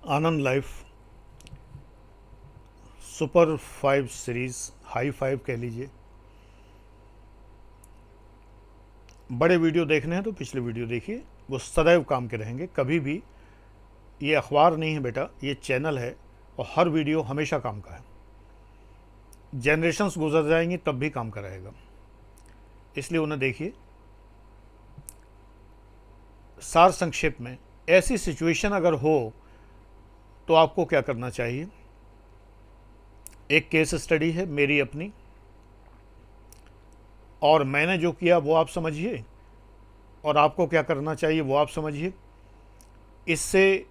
आनंद life super 5 series, high 5 कह लीजिए। बड़े वीडियो देखने हैं तो पिछले वीडियो देखिए, वो सदैव काम के रहेंगे। कभी भी ये अखबार नहीं है बेटा, ये चैनल है और हर वीडियो हमेशा काम का है। जनरेशन्स गुजर जाएंगी तब भी काम का रहेगा, इसलिए उन्हें देखिए। सार संक्षेप में, ऐसी सिचुएशन अगर हो तो आपको क्या करना चाहिए। एक केस स्टडी है मेरी अपनी, और मैंने जो किया वो आप समझिए, और आपको क्या करना चाहिए वो आप समझिए। इससे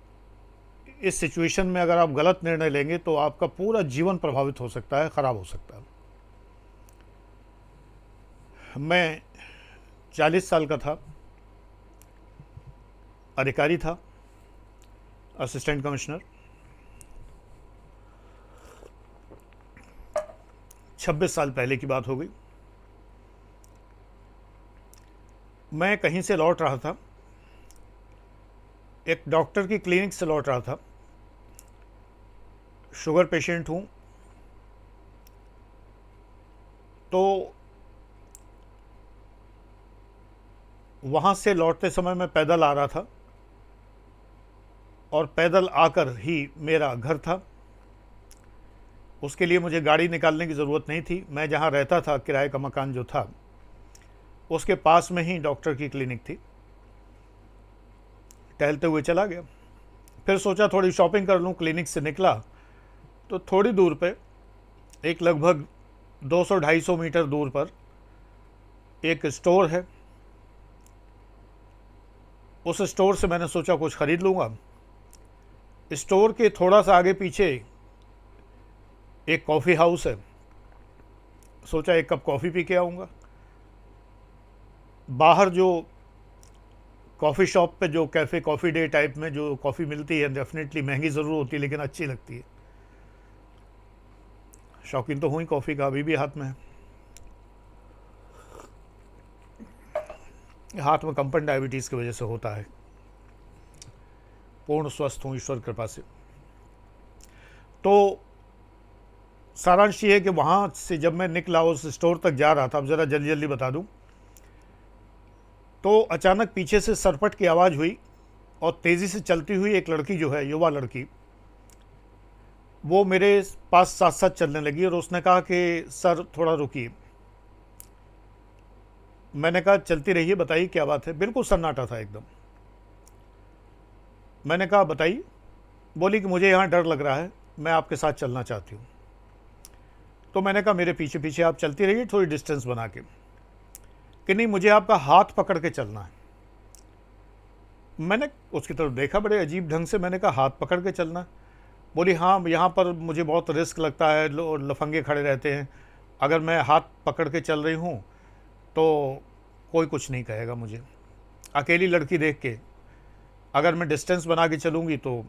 इस सिचुएशन में अगर आप गलत निर्णय लेंगे तो आपका पूरा जीवन प्रभावित हो सकता है, खराब हो सकता है। मैं 40 साल का था, अधिकारी था, असिस्टेंट कमिश्नर। 26 साल पहले की बात हो गई। मैं कहीं से लौट रहा था, एक डॉक्टर की क्लिनिक से लौट रहा था। शुगर पेशेंट हूँ, तो वहाँ से लौटते समय मैं पैदल आ रहा था, और पैदल आकर ही मेरा घर था। उसके लिए मुझे गाड़ी निकालने की ज़रूरत नहीं थी। मैं जहाँ रहता था, किराए का मकान जो था, उसके पास में ही डॉक्टर की क्लिनिक थी। टहलते हुए चला गया, फिर सोचा थोड़ी शॉपिंग कर लूँ। क्लिनिक से निकला तो थोड़ी दूर पे, एक लगभग 200-250 मीटर दूर पर एक स्टोर है। उस स्टोर से मैंने सोचा कुछ ख़रीद लूँगा। स्टोर के थोड़ा सा आगे पीछे एक कॉफ़ी हाउस है, सोचा एक कप कॉफ़ी पी के आऊँगा। बाहर जो कॉफ़ी शॉप पे, जो कैफ़े कॉफ़ी डे टाइप में जो कॉफ़ी मिलती है, डेफिनेटली महंगी ज़रूर होती है लेकिन अच्छी लगती है। शौकीन तो हूँ ही कॉफ़ी का, अभी भी हाथ में है। हाथ में कंपन डायबिटीज़ की वजह से होता है। पूर्ण स्वस्थ हूँ ईश्वर कृपा से। तो सारांश ये है कि वहाँ से जब मैं निकला, उस स्टोर तक जा रहा था, अब ज़रा जल्दी जल्दी बता दूँ, तो अचानक पीछे से सरपट की आवाज़ हुई, और तेज़ी से चलती हुई एक लड़की जो है, युवा लड़की, वो मेरे पास साथ साथ चलने लगी। और उसने कहा कि सर थोड़ा रुकिए। मैंने कहा चलती रहिए, बताइए क्या बात है। बिल्कुल सन्नाटा था एकदम। मैंने कहा बताइए। बोली कि मुझे यहाँ डर लग रहा है, मैं आपके साथ चलना चाहती हूँ। तो मैंने कहा मेरे पीछे पीछे आप चलती रहिए, थोड़ी डिस्टेंस बना के। कि नहीं, मुझे आपका हाथ पकड़ के चलना है। मैंने उसकी तरफ देखा बड़े अजीब ढंग से। मैंने कहा हाथ पकड़ के चलना है? बोली हाँ, यहाँ पर मुझे बहुत रिस्क लगता है, लफंगे खड़े रहते हैं। अगर मैं हाथ पकड़ के चल रही हूँ तो कोई कुछ नहीं कहेगा मुझे। अकेली लड़की देख के अगर मैं डिस्टेंस बना के चलूँगी तो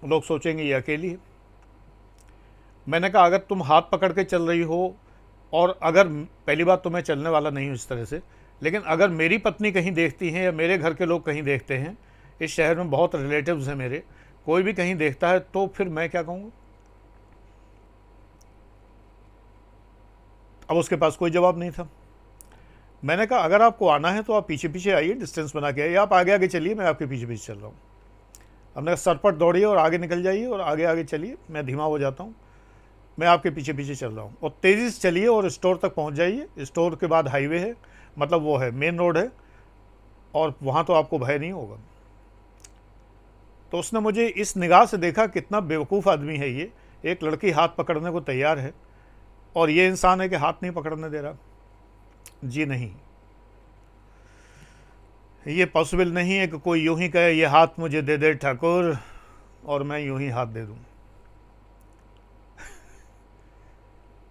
लोग सोचेंगे ये अकेली है। मैंने कहा अगर तुम हाथ पकड़ के चल रही हो, और अगर, पहली बात तो मैं चलने वाला नहीं हूँ इस तरह से, लेकिन अगर मेरी पत्नी कहीं देखती हैं या मेरे घर के लोग कहीं देखते हैं, इस शहर में बहुत रिलेटिव्स हैं मेरे, कोई भी कहीं देखता है तो फिर मैं क्या कहूँगा। अब उसके पास कोई जवाब नहीं था। मैंने कहा अगर आपको आना है तो आप पीछे पीछे आइए, डिस्टेंस बना के आइए, आप आगे आगे चलिए, मैं आपके पीछे पीछे चल रहा हूँ। हमने सरपट दौड़िए और आगे निकल जाइए, और आगे आगे चलिए, मैं धीमा हो जाता हूँ, मैं आपके पीछे पीछे चल रहा हूँ। और तेज़ी से चलिए और स्टोर तक पहुँच जाइए। स्टोर के बाद हाईवे है, मतलब वो है मेन रोड है, और वहाँ तो आपको भय नहीं होगा। तो उसने मुझे इस निगाह से देखा, कितना बेवकूफ़ आदमी है ये। एक लड़की हाथ पकड़ने को तैयार है, और ये इंसान है कि हाथ नहीं पकड़ने दे रहा। जी नहीं, ये पॉसिबल नहीं है कि कोई यूं ही कहे ये हाथ मुझे दे दे ठाकुर, और मैं यूं ही हाथ दे दूं।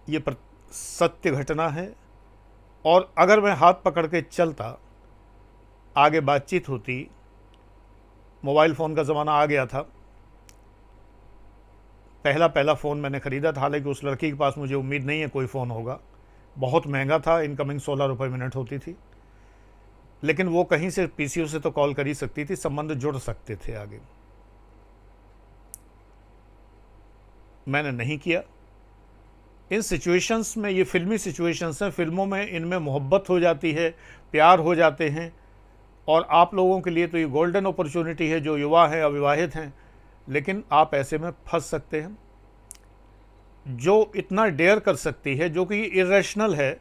ये सत्य घटना है। और अगर मैं हाथ पकड़ के चलता, आगे बातचीत होती। मोबाइल फ़ोन का ज़माना आ गया था। पहला पहला फ़ोन मैंने ख़रीदा था, हालांकि उस लड़की के पास मुझे उम्मीद नहीं है कोई फ़ोन होगा, बहुत महंगा था, इनकमिंग 16 रुपये मिनट होती थी। लेकिन वो कहीं से, पीसीओ से तो कॉल कर ही सकती थी, संबंध जुड़ सकते थे आगे। मैंने नहीं किया। इन सिचुएशंस में, ये फ़िल्मी सिचुएशंस हैं, फ़िल्मों में इनमें मोहब्बत हो जाती है, प्यार हो जाते हैं, और आप लोगों के लिए तो ये गोल्डन अपॉर्चुनिटी है जो युवा हैं, अविवाहित हैं, लेकिन आप ऐसे में फंस सकते हैं। जो इतना डेयर कर सकती है, जो कि इरेशनल है,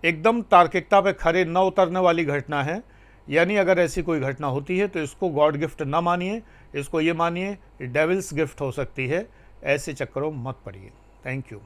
एकदम तार्किकता पे खरे न उतरने वाली घटना है, यानी अगर ऐसी कोई घटना होती है तो इसको गॉड गिफ्ट ना मानिए, इसको ये मानिए डेविल्स गिफ्ट हो सकती है। ऐसे चक्करों में मत पड़िए। Thank you.